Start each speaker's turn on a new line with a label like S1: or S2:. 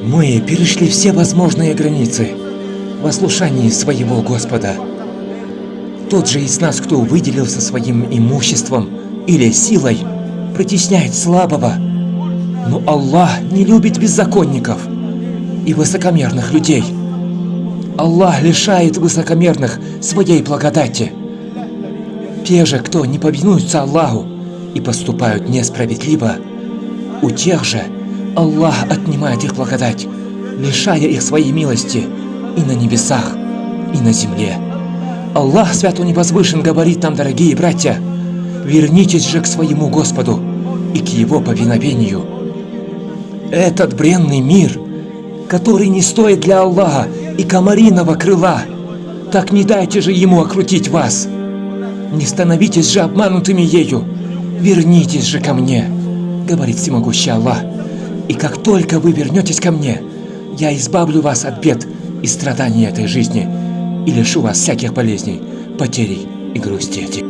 S1: Мы перешли все возможные границы в ослушании своего Господа. Тот же из нас, кто выделился своим имуществом или силой, притесняет слабого. Но Аллах не любит беззаконников и высокомерных людей. Аллах лишает высокомерных своей благодати. Те же, кто не повинуются Аллаху и поступают несправедливо, у тех же Аллах отнимает их благодать, лишая их своей милости и на небесах, и на земле. Аллах Свят и Возвышен говорит нам, дорогие братья, вернитесь же к своему Господу и к Его повиновению. Этот бренный мир, который не стоит для Аллаха и комариного крыла, так не дайте же Ему окрутить вас. Не становитесь же обманутыми ею, вернитесь же ко мне, говорит всемогущий Аллах. И как только вы вернетесь ко мне, я избавлю вас от бед и страданий этой жизни и лишу вас всяких болезней, потерей и грусти.